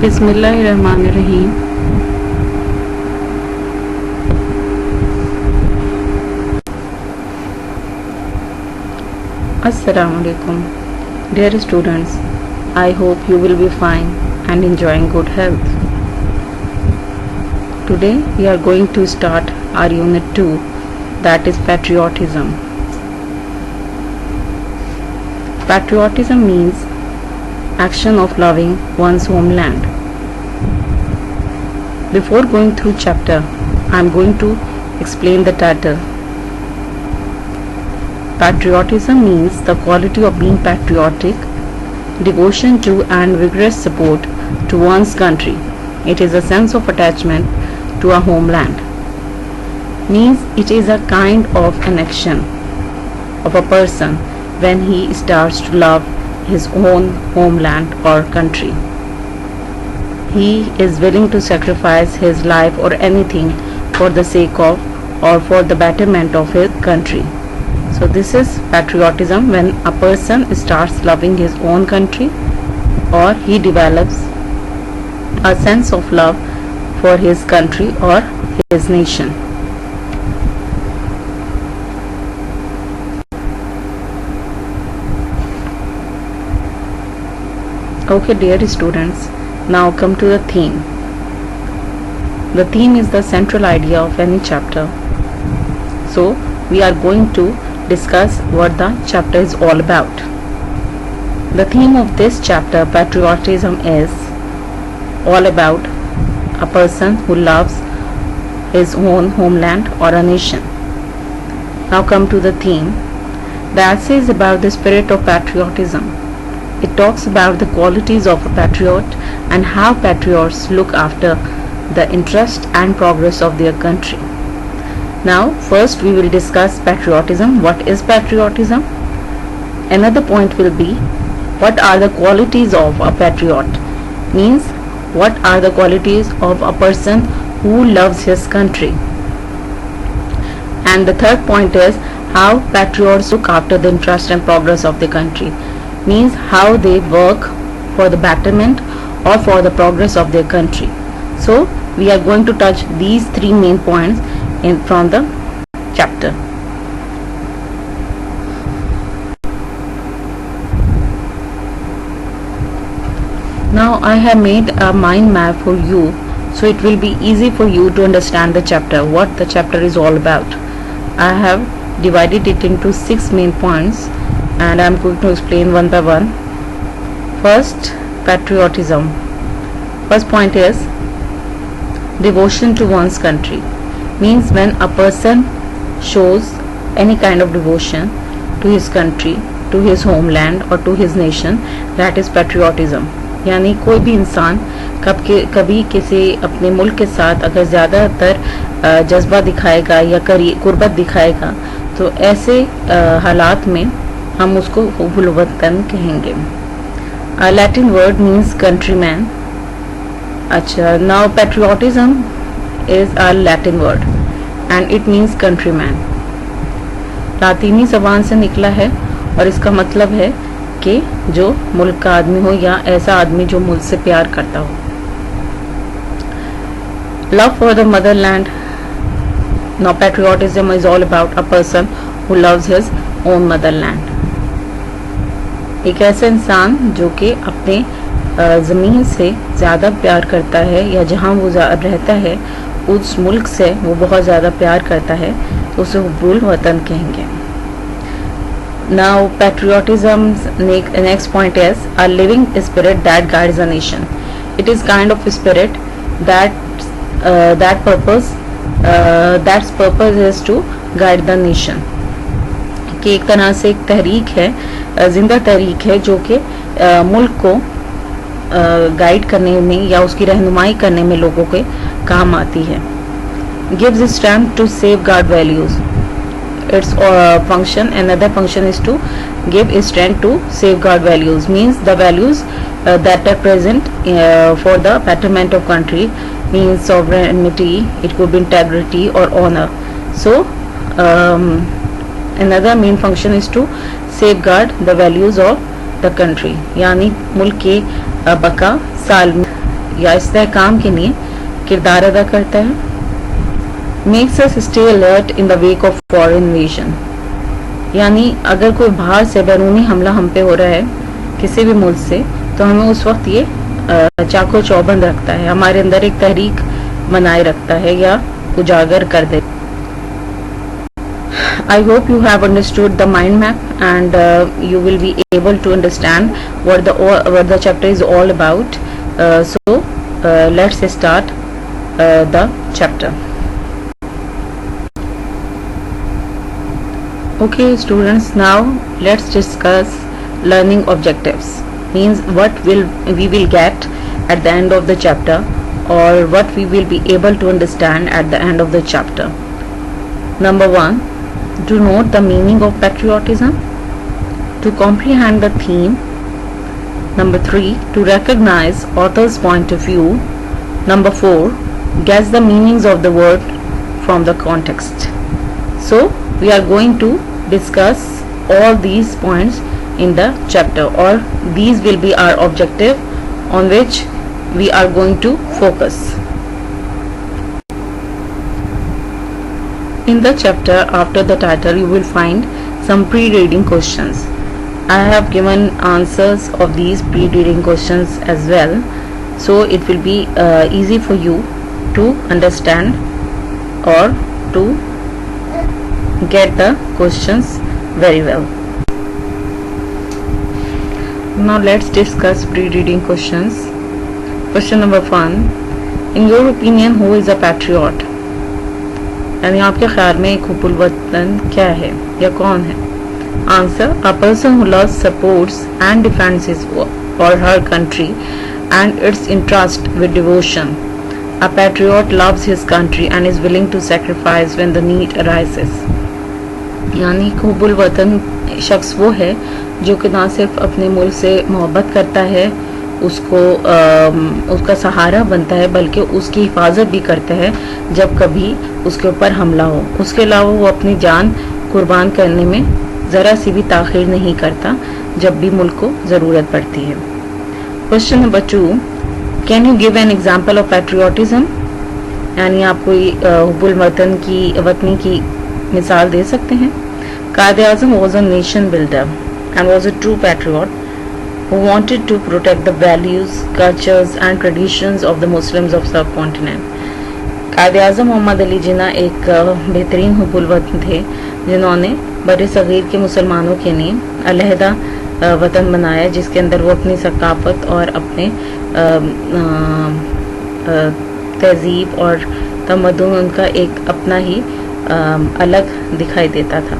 बिस्मिल्लाहिर्रहमानिर्रहीम। Assalamu alaikum. Dear students, I hope you will be fine and enjoying good health. Today we are going to start our unit 2, that is patriotism. Patriotism means action of loving one's homeland. Before going through chapter, I am going to explain the title. Patriotism means the quality of being patriotic, devotion to and vigorous support to one's country. It is a sense of attachment to a homeland. Means it is a kind of an action of a person when he starts to love his own homeland or country. He is willing to sacrifice his life or anything for the sake of or for the betterment of his country. So this is patriotism, when a person starts loving his own country or he develops a sense of love for his country or his nation. Okay, dear students, now come to the theme. The theme is the central idea of any chapter. So we are going to discuss what the chapter is all about. The theme of this chapter, patriotism, is all about a person who loves his own homeland or a nation. Now come to the theme. The essay is about the spirit of patriotism. It talks about the qualities of a patriot and how patriots look after the interest and progress of their country. Now, first we will discuss patriotism. What is patriotism? Another point will be, what are the qualities of a patriot? Means, what are the qualities of a person who loves his country? And the third point is, how patriots look after the interest and progress of the country. Means how they work for the betterment or for the progress of their country. So we are going to touch these three main points from the chapter. Now I have made a mind map for you, so it will be easy for you to understand the chapter, what the chapter is all about. I have divided it into 6 main points and I am going to explain one by one. First, patriotism. First point is devotion to one's country. Means when a person shows any kind of devotion to his country, to his homeland or to his nation, that is patriotism. यानी कोई भी इंसान कभी किसी अपने मुल्क के साथ अगर ज़्यादातर जज्बा दिखाएगा या कुर्बत दिखाएगा, तो ऐसे हालात में हम उसको हुब्बुल वतन कहेंगे. Latin word means countryman. अच्छा, now patriotism is a Latin word and it means countryman. लातीनी ज़बान से निकला है और इसका मतलब है कि जो मुल्क का आदमी हो या ऐसा आदमी जो मुल्क से प्यार करता हो. Love for the Motherland. Now patriotism is all about a person who loves his own Motherland. एक ऐसा इंसान जो कि अपने ज़मीन से ज़्यादा प्यार करता है या जहाँ वो रहता है उस मुल्क से वो बहुत ज़्यादा प्यार करता है, तो उसे हुब्बुल वतन कहेंगे. Now patriotism next point is a living spirit that guides a nation. It is kind of spirit that purpose is to guide the nation. कि एक तरह से एक तहरीक है, जिंदा तहरीक है, जो कि मुल्क को गाइड करने में या उसकी रहनुमाई करने में लोगों के काम आती है. Gives strength to safeguard values. It's function, another function is to give strength to safeguard values. Means the values that are present for the betterment of country, means sovereignty, it could be integrity or honor. So another main function is to safeguard the values of the country. यानी मुल्क के बका या इस्तेहकाम के लिए किरदार अदा करता है. Makes us stay alert in the wake of foreign invasion. यानी अगर कोई बाहर से बैरूनी हमला हम पे हो रहा है किसी भी मुल्क से, तो हमें उस वक्त ये चाको चौबंद रखता है, हमारे अंदर एक तहरीक बनाए रखता है या उजागर कर दे. I hope you have understood the mind map and you will be able to understand what the chapter is all about. So let's start the chapter. Okay students, now let's discuss learning objectives. Means what we will get at the end of the chapter, or what we will be able to understand at the end of the chapter. Number 1, to note the meaning of patriotism, to comprehend the theme. Number 3, to recognize author's point of view. Number 4, guess the meanings of the word from the context. So we are going to discuss all these points in the chapter, or these will be our objective on which we are going to focus. In the chapter after the title you will find some pre-reading questions. I have given answers of these pre-reading questions as well, so it will be easy for you to understand or to get the questions very well. Now let's discuss pre-reading questions. Question number 1, in your opinion who is a patriot? यानी आपके ख्याल में एक हुब्बुल वतन क्या है या कौन है? Answer, a person who loves, supports and defends his or her country and its interest with devotion. A patriot loves his country and is willing to sacrifice when the need arises. यानी हुब्बुल वतन शख्स वो है जो कि ना सिर्फ अपने मुल्क से मोहब्बत करता है, उसको उसका सहारा बनता है, बल्कि उसकी हिफाजत भी करता है जब कभी उसके ऊपर हमला हो. उसके अलावा वो अपनी जान कुर्बान करने में ज़रा सी भी ताख़ीर नहीं करता जब भी मुल्क को ज़रूरत पड़ती है. Question number 2, can you give an example of patriotism? यानी आप कोई हुब्बुल वतनी की मिसाल दे सकते हैं. Quaid-e-Azam was a nation builder and was a true patriot who wanted to protect the values, cultures and traditions of the Muslims of subcontinent. Quaid-e-Azam Mohammad Ali Jinnah एक बेहतरीन हुब्बुल वतन थे जिन्होंने बड़े सगीर के मुसलमानों के लिए अलहदा वतन बनाया, जिसके अंदर वो अपनी सकाफत और अपने तहजीब और तमद्दुन उनका एक अपना ही अलग दिखाई देता था.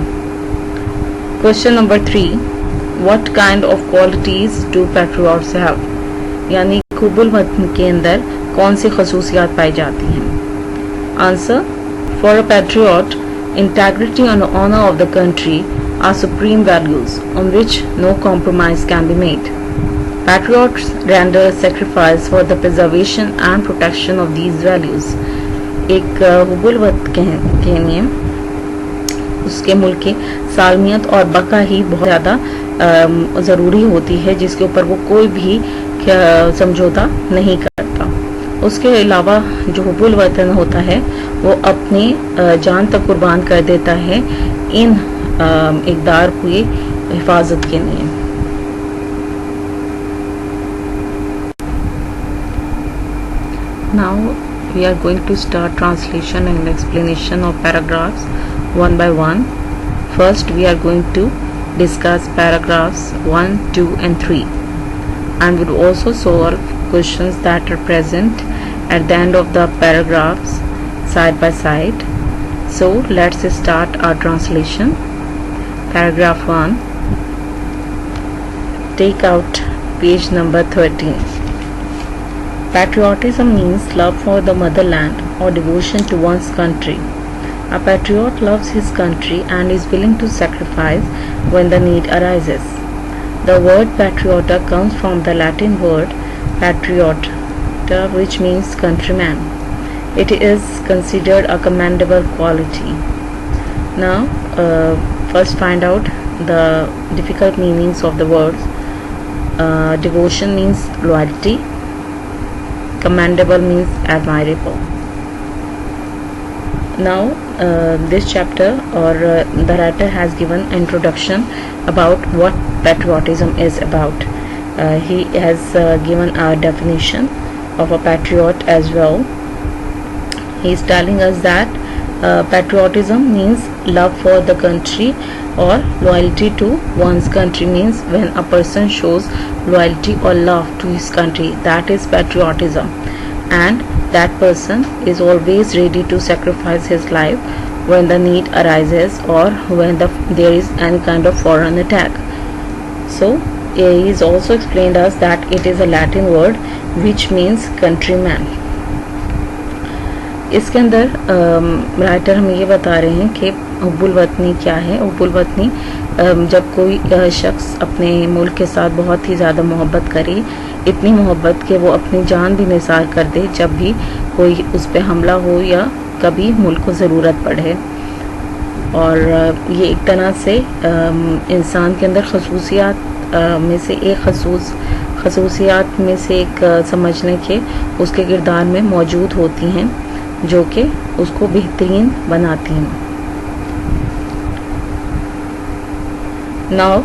Question number 3, what kind of qualities do patriots have? यानी हुब्बुल वतन के अंदर कौन सी खसूसियात पाई जाती हैं? Answer, for a patriot, integrity and honor of the country are supreme values on which no compromise can be made. Patriots render sacrifice for the preservation and protection of these values. एक हुब्बुल वतन के लिए उसके मुल्क की सालमियत और बका ही बहुत ज़्यादा ज़रूरी होती है, जिसके ऊपर वो कोई भी समझौता नहीं करता. उसके अलावा जो हुब्बुल वतन होता है वो अपनी जान तक कुर्बान कर देता है इन इक़दार की हिफाजत के लिए. Now we are going to start translation and explanation of paragraphs one by one. First we are going to discuss paragraphs 1, 2 and 3, and will also solve questions that are present at the end of the paragraphs side by side. So let's start our translation. Paragraph 1, take out page number 13. Patriotism means love for the motherland or devotion to one's country. A patriot loves his country and is willing to sacrifice when the need arises. The word patriota comes from the Latin word patriota, which means countryman. It is considered a commendable quality. Now, first find out the difficult meanings of the words. Devotion means loyalty. commendable means admirable. Now this chapter or the writer has given introduction about what patriotism is about. He has given a definition of a patriot as well. He is telling us that patriotism means love for the country or loyalty to one's country, means when a person shows loyalty or love to his country, that is patriotism, and that person is always ready to sacrifice his life when the need arises or when there is any kind of foreign attack. So he is also explained us that it is a Latin word which means countryman. इसके अंदर writer हमें ये बता रहे हैं कि हुब्बुल वतनी क्या है. हुब्बुल वतनी जब कोई शख्स अपने मुल्क के साथ बहुत ही ज़्यादा मोहब्बत करे, इतनी मोहब्बत कि वो अपनी जान भी निसार कर दे जब भी कोई उस पर हमला हो या कभी मुल्क को ज़रूरत पड़े. और ये एक तरह से इंसान के अंदर खसूसियात में से एक खसूसियात में से एक समझ लें कि उसके किरदार में मौजूद होती हैं जो कि उसको बेहतरीन बनाती हैं. Now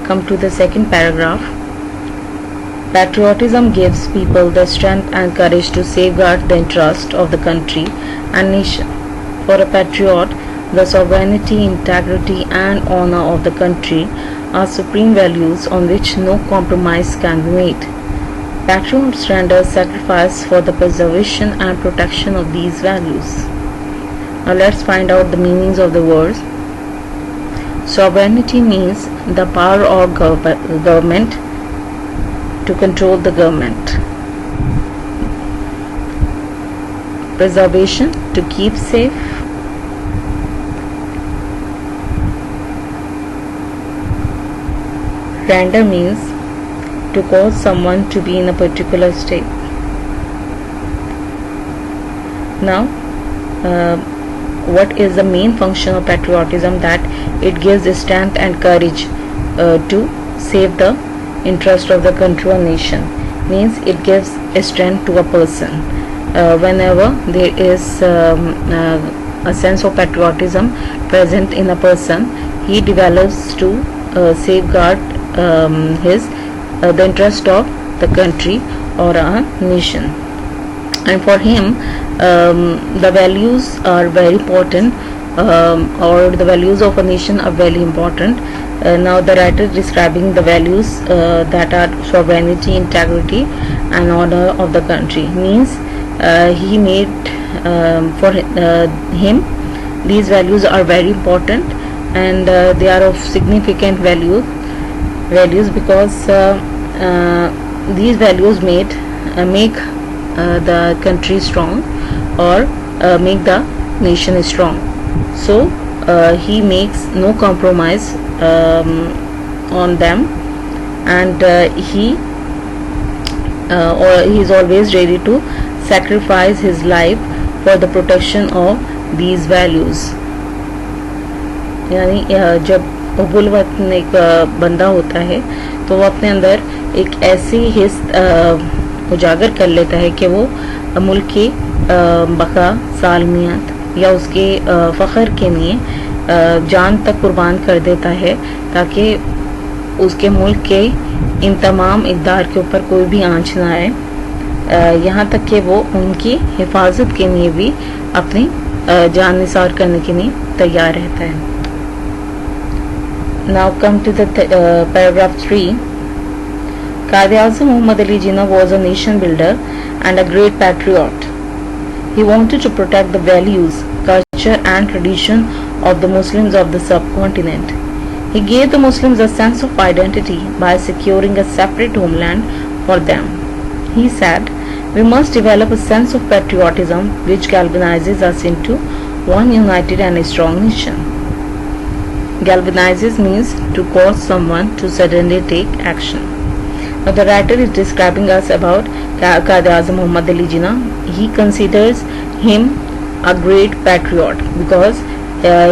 come to the second paragraph. Patriotism gives people the strength and courage to safeguard the interest of the country and nation. For a patriot, the sovereignty, integrity and honor of the country are supreme values on which no compromise can be made. Patriots render sacrifice for the preservation and protection of these values. Now let's find out the meanings of the words. Sovereignty means the power of government to control the government. Preservation, to keep safe. Render means to cause someone to be in a particular state. Now what is the main function of patriotism? That it gives strength and courage to save the interest of the country or nation. Means it gives strength to a person. Whenever there is a sense of patriotism present in a person, he develops to safeguard the interest of the country or a nation. And for him the values are very important, or the values of a nation are very important. Now the writer is describing the values that are sovereignty, integrity and honor of the country. Means he made for him these values are very important, and they are of significant values because these values make the country strong or make the nation strong. So he makes no compromise on them, and he is always ready to sacrifice his life for the protection of these values. यानी जब हुब्बुल वतन एक बंदा होता है तो वो अपने अंदर एक ऐसी हिस्स उजागर कर लेता है कि वो मुल्क की बका सालमियत या उसके फ़ख्र के लिए जान तक कुर्बान कर देता है ताकि उसके मुल्क के इन तमाम इक़दार के ऊपर कोई भी आंच ना आए, यहाँ तक कि वो उनकी हिफाजत के लिए भी अपनी जान निसार करने के लिए तैयार रहता है. Now come to the paragraph 3. Quaid-e-Azam Muhammad Ali Jinnah was a nation builder and a great patriot. He wanted to protect the values, culture and tradition of the Muslims of the subcontinent. He gave the Muslims a sense of identity by securing a separate homeland for them. He said, "We must develop a sense of patriotism which galvanizes us into one united and strong nation." Galvanizes means to cause someone to suddenly take action. Now the writer is describing us about Quaid-e-Azam Muhammad Ali Jinnah. He considers him a great patriot because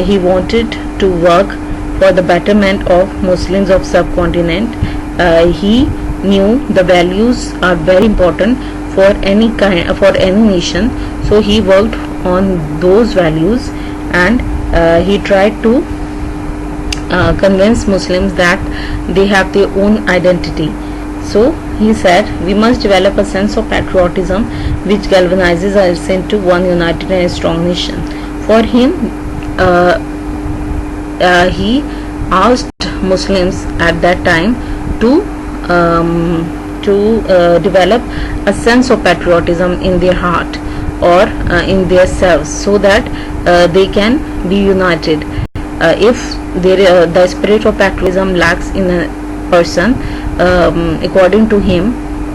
he wanted to work for the betterment of Muslims of subcontinent. He knew the values are very important for any kind, for any nation. So he worked on those values, and he tried to convince Muslims that they have their own identity. So he said, we must develop a sense of patriotism which galvanizes us into one united and strong nation. For him, he asked Muslims at that time to develop a sense of patriotism in their heart, or in their selves, so that they can be united. If the spirit of patriotism lacks in a person, according to him,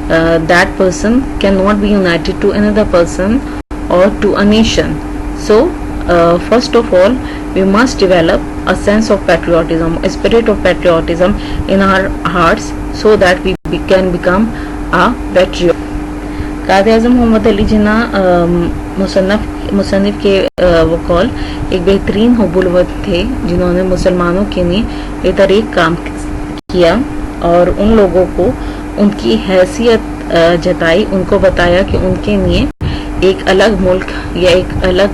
that person cannot be united to another person or to a nation. So first of all, we must develop a sense of patriotism, a spirit of patriotism in our hearts, so that we can become a patriot. Quaid-e-Azam Mohammad Ali जिन्ना मुसन्निफ के वक़ाल एक बेहतरीन हुब्बुल-वतन थे, जिन्होंने मुसलमानों के लिए बेहतरीन काम किया और उन लोगों को उनकी हैसियत जताई, उनको बताया कि उनके लिए एक अलग मुल्क या एक अलग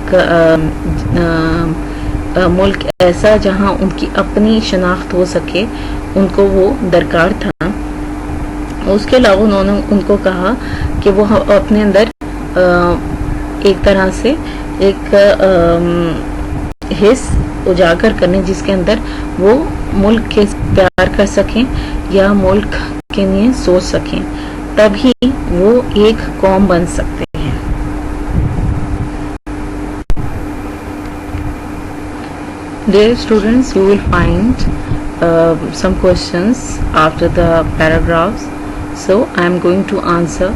मुल्क ऐसा जहां उनकी अपनी शनाख्त हो सके, उनको वो दरकार था। उसके अलावा उन्होंने उनको कहा कि वो अपने अंदर एक तरह से एक हिस्स उजागर करने, जिसके अंदर वो मुल्क के प्यार कर सकें या मुल्क के लिए सोच सकें, तभी वो एक कौम बन सकते हैं। Dear students, you will find some questions after the paragraphs, so I am going to answer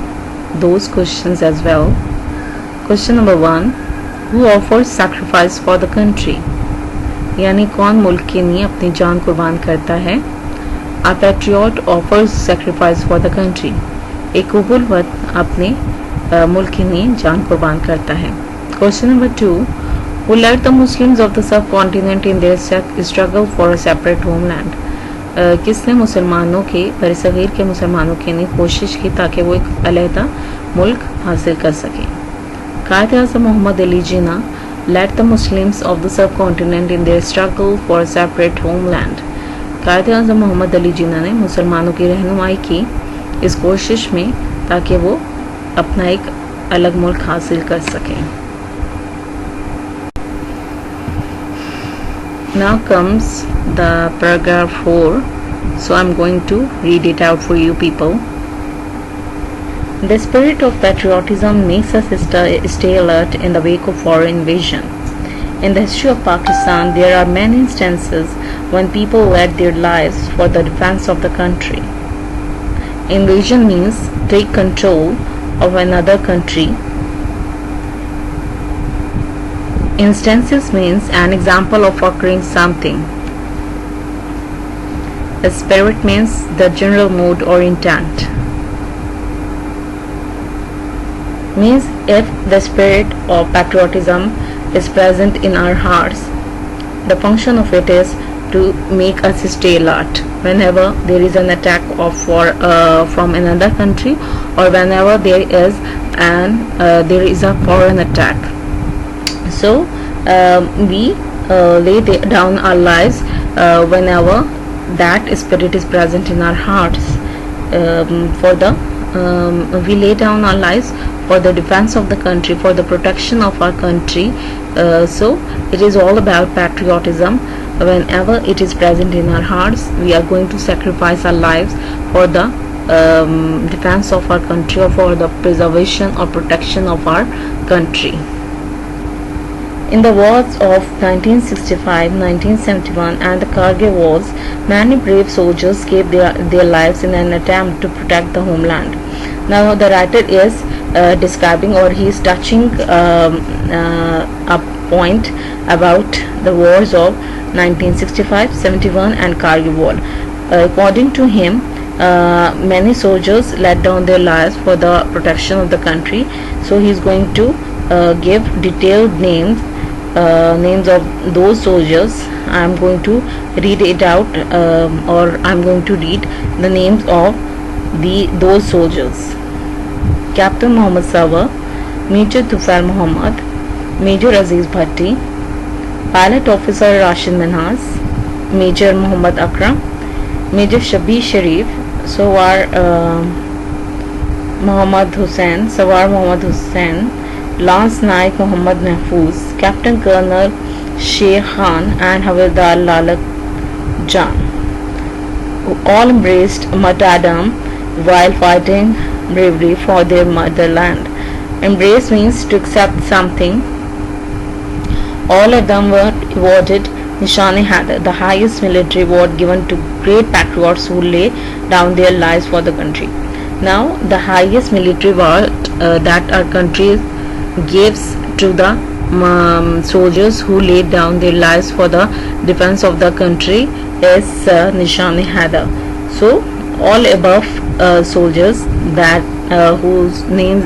those questions as well. Question number 1, who offers sacrifice for the country? यानी कौन मुल्क के लिए अपनी जान कुर्बान करता है? A patriot offers sacrifice for the country. एक हुब्बुल-वतन अपने मुल्क के लिए जान कुर्बान करता है। Question number 2, who led the Muslims of the subcontinent in their struggle for a separate homeland? किसने मुसलमानों के बरसगीर के मुसलमानों के लिए कोशिश की ताकि वो एक अलहदा मुल्क हासिल कर सकें? कायद-ए-आज़म मोहम्मद अली जिन्ना led the Muslims of the subcontinent in their struggle for a separate homeland. Quaid-e-Azam Mohammad Ali जिन्ना ने मुसलमानों की रहनुमाई की इस कोशिश में ताकि वो अपना एक अलग मुल्क हासिल कर सकें। Now comes the paragraph 4, so I'm going to read it out for you people. The spirit of patriotism makes us stay alert in the wake of foreign invasion. In the history of Pakistan, there are many instances when people led their lives for the defense of the country. Invasion means take control of another country. Instances means an example of occurring something. The spirit means the general mood or intent. Means if the spirit of patriotism is present in our hearts, the function of it is to make us stay alert whenever there is an attack from another country, or whenever there is a foreign attack. So we lay down our lives whenever that spirit is present in our hearts. We lay down our lives for the defense of the country, for the protection of our country. So it is all about patriotism. Whenever it is present in our hearts, we are going to sacrifice our lives for the defense of our country, or for the preservation or protection of our country. In the wars of 1965, 1971 and the Kargil wars, many brave soldiers gave their lives in an attempt to protect the homeland. Now the writer is describing, or he is touching a point about the wars of 1965, 71 and Kargil war. According to him, many soldiers laid down their lives for the protection of the country. So he is going to give detailed names of those soldiers. I am going to read it out, or I am going to read the names of those soldiers. Captain Muhammad Sawa, Major Tufail Muhammad, Major Aziz Bhatti, Pilot Officer Rashid Minhas, Major Muhammad Akram, Major Shabir Sharif, Sawar Muhammad Hussain, Sawar Muhammad Hussain, Lance Naik Muhammad Mahfuz, Captain Colonel Sheikh Khan and Havildar Lalak Jan, who all embraced martyrdom while fighting bravery for their motherland. Embrace means to accept something. All of them were awarded Nishan-e-Haider, the highest military award given to great patriots who lay down their lives for the country. Now, the highest military award that our country gives to the soldiers who laid down their lives for the defense of the country is Nishan-e-Haider. So, all above soldiers that whose names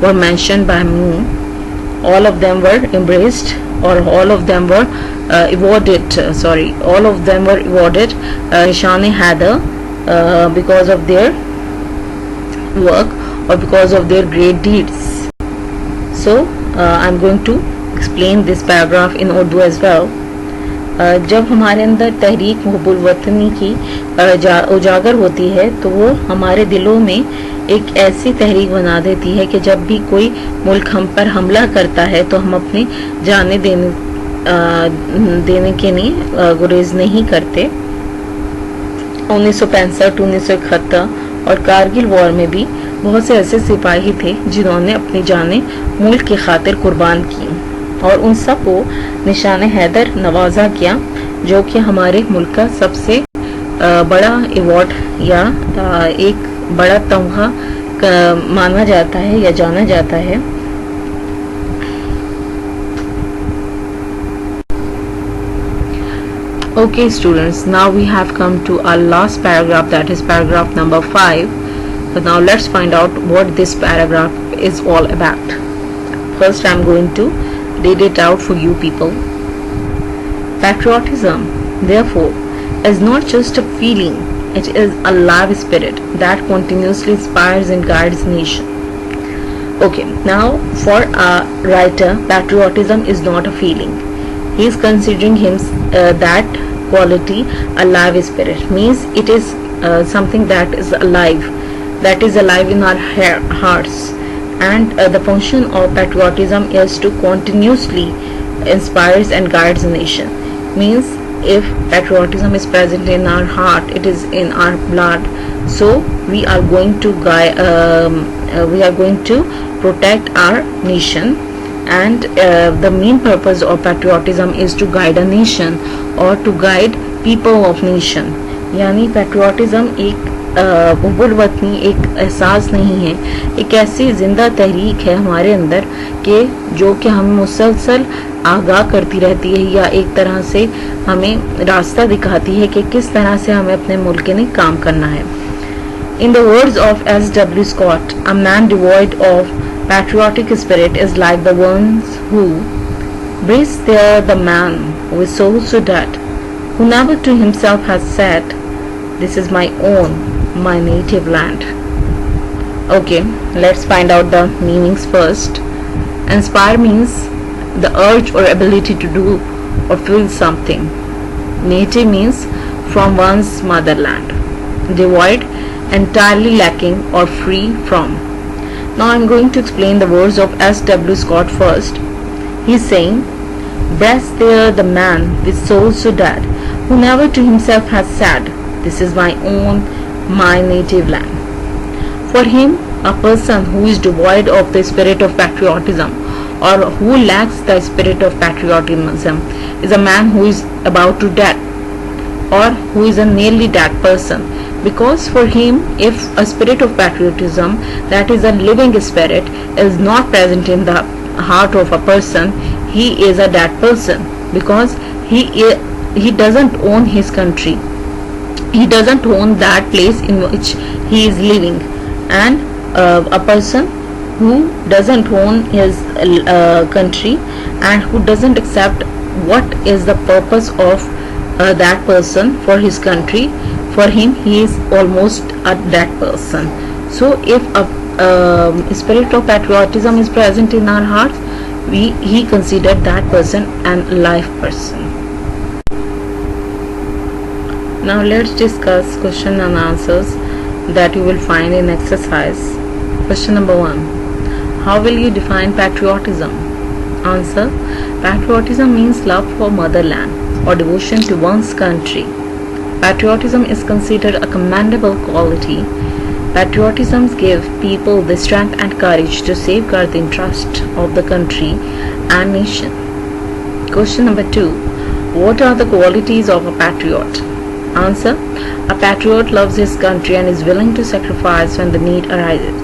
were mentioned by me, all of them were embraced, or all of them were awarded. All of them were awarded Nishan-e-Haider because of their work or because of their great deeds. So I'm going to explain this paragraph in Urdu as well. जब हमारे अंदर तहरीक हुब्बुल वतनी की उजागर होती है तो वो हमारे दिलों में एक ऐसी तहरीक बना देती है कि जब भी कोई मुल्क हम पर हमला करता है तो हम अपनी जानें देने के लिए गुरेज नहीं करते। 1965, 1971 और कारगिल वॉर में भी बहुत से ऐसे सिपाही थे जिन्होंने अपनी जानें मुल्क की खातिर कुर्बान की और उन सब को निशान-ए-हैदर नवाजा किया, जो कि हमारे मुल्क का सबसे बड़ा अवार्ड या एक बड़ा तमगा माना जाता है या जाना जाता है। Okay students, now we have come to our last paragraph, that is paragraph number 5. So now let's find out what this paragraph is all about. First I am going to read it out for you people. Patriotism, therefore, is not just a feeling, it is a live spirit that continuously inspires and guides the nation. Okay, now for a writer, patriotism is not a feeling. He is considering him that quality a live spirit, means it is something that is alive in our hearts, and the function of patriotism is to continuously inspires and guides the nation. Means if patriotism is present in our heart, it is in our blood, so we are going to protect our nation. And the main purpose of patriotism is to guide a nation or to guide people of nation. यानी patriotism एक हुब्बुल वतनी एक एहसास नहीं है, एक ऐसी जिंदा तहरीक है हमारे अंदर कि जो कि हमें मुसलसल आगाह करती रहती है या एक तरह से हमें रास्ता दिखाती है कि किस तरह से हमें अपने मुल्क के लिए काम करना है. In the words of S.W. Scott, a man devoid of patriotic spirit is like the ones who breathes there the man who is so dead, who never to himself has said, "This is my own, my native land." Okay, let's find out the meanings first. Inspire means the urge or ability to do or feel something. Native means from one's motherland. Devoid, entirely lacking or free from. Now I am going to explain the words of S.W. Scott first. He is saying, "Breast there the man with soul so dead, who never to himself has said, 'This is my own, my native land.'" For him, a person who is devoid of the spirit of patriotism or who lacks the spirit of patriotism is a man who is about to die or who is a nearly dead person. Because for him, if a spirit of patriotism, that is a living spirit, is not present in the heart of a person, he is a dead person, because he doesn't own his country, he doesn't own that place in which he is living. And a person who doesn't own his country and who doesn't accept what is the purpose of that person for his country, for him he is almost a dead person. So if a spirit of patriotism is present in our hearts, he considered that person an alive person. Now let's discuss question and answers that you will find in exercise. Question number 1. How will you define patriotism? Answer. Patriotism means love for motherland or devotion to one's country. Patriotism is considered a commendable quality. Patriotism gives people the strength and courage to safeguard the interest of the country and nation. Question number 2. What are the qualities of a patriot? Answer. A patriot loves his country and is willing to sacrifice when the need arises.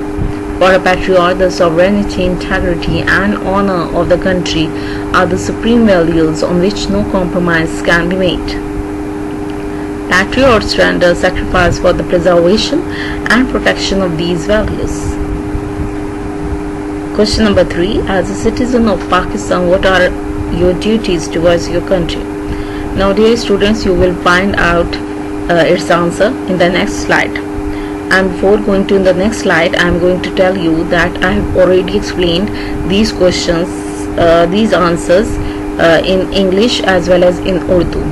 For a patriot, the sovereignty, integrity, and honor of the country are the supreme values on which no compromise can be made. Patriots render sacrifice for the preservation and protection of these values. Question number 3. As a citizen of Pakistan, what are your duties towards your country? Now, dear students, you will find out its answer in the next slide. And before going to the next slide, I am going to tell you that I have already explained these questions, these answers in English as well as in Urdu.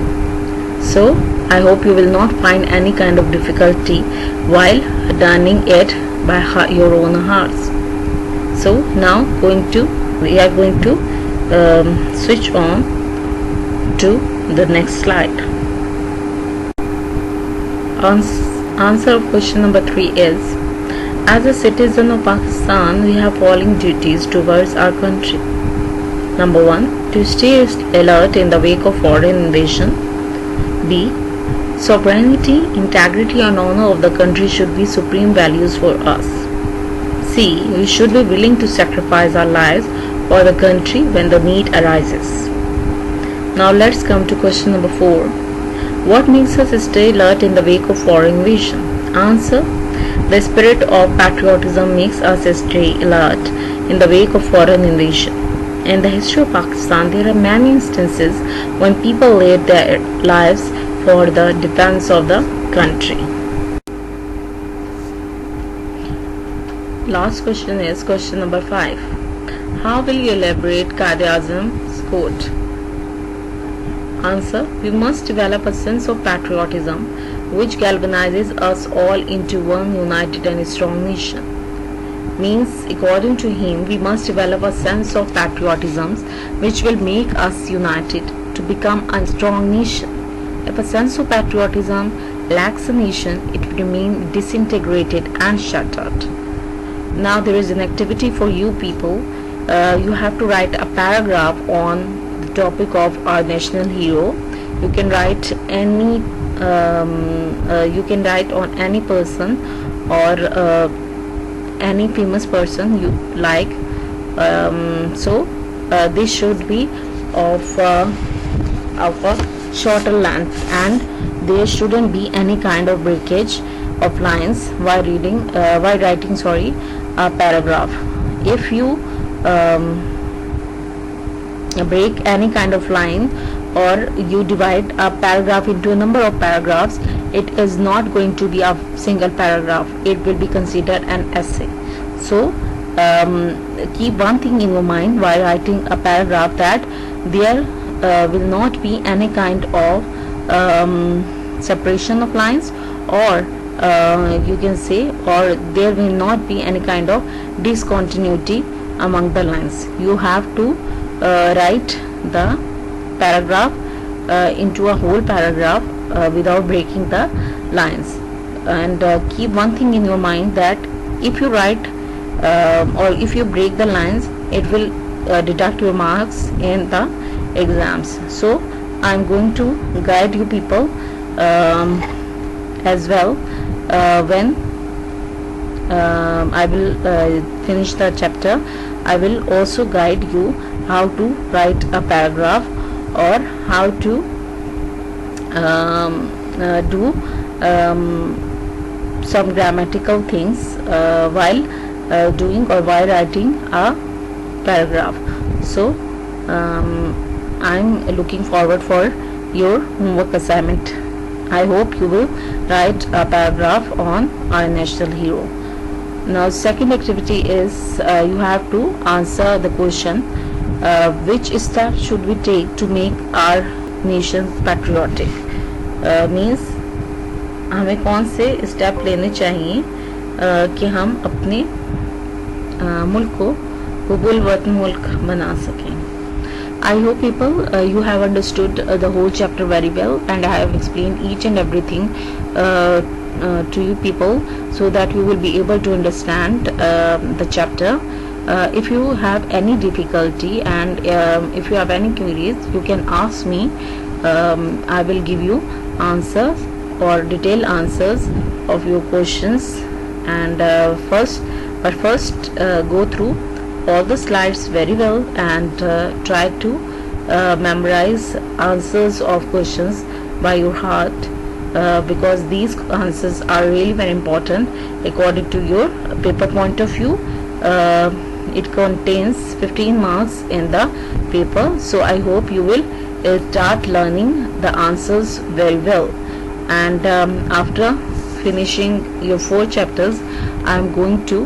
So I hope you will not find any kind of difficulty while learning it by your own hearts. So now we are going to switch on to the next slide. Answer of question number 3 is, as a citizen of Pakistan, we have following duties towards our country. Number 1. To stay alert in the wake of foreign invasion. B. Sovereignty, integrity and honor of the country should be supreme values for us. C. We should be willing to sacrifice our lives for the country when the need arises. Now let's come to question number 4. What makes us stay alert in the wake of foreign invasion? Answer. The spirit of patriotism makes us stay alert in the wake of foreign invasion. In the history of Pakistan, there are many instances when people laid their lives for the defense of the country. Last question is question number 5. How will you elaborate Quaid-e-Azam's quote? Answer. We must develop a sense of patriotism which galvanizes us all into one united and strong nation. Means, according to him, we must develop a sense of patriotism which will make us united to become a strong nation. If a sense of patriotism lacks a nation, it will remain disintegrated and shattered. Now there is an activity for you people. You have to write a paragraph on the topic of our national hero. You can write on any person or any famous person you like. This should be of a shorter length, and there shouldn't be any kind of breakage of lines while writing a paragraph. If you break any kind of line or you divide a paragraph into a number of paragraphs, it is not going to be a single paragraph. It will be considered an essay. So keep one thing in your mind while writing a paragraph, that there will not be any kind of separation of lines, or you can say, or there will not be any kind of discontinuity among the lines. You have to write the paragraph into a whole paragraph without breaking the lines. And keep one thing in your mind, that if you write or if you break the lines, it will deduct your marks in the exams. So I am going to guide you people as well when I will finish the chapter. I will also guide you how to write a paragraph, or how to do some grammatical things while doing or while writing a paragraph. So I'm looking forward for your homework assignment. I hope you will write a paragraph on our national hero. Now second activity is you have to answer the question, which step should we take to make our nation patriotic. Means हमें कौन से step लेने चाहिए कि हम अपने मुल्क को कबूलवतन मुल्क बना सकें. I hope people you have understood the whole chapter very well, and I have explained each and everything to you people, so that you will be able to understand the chapter. If you have any difficulty and if you have any queries, you can ask me. I will give you answers or detailed answers of your questions. And first go through all the slides very well and try to memorize answers of questions by your heart, because these answers are really very important according to your paper point of view. It contains 15 marks in the paper, so I hope you will start learning the answers very well. And after finishing your 4 chapters, I am going to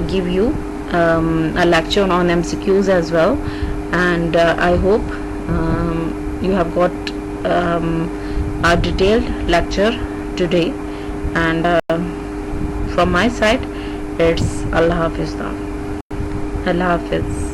give you a lecture on MCQs as well, and I hope you have got a detailed lecture today. And from my side, it's Allah Hafiz now. Allah Hafiz.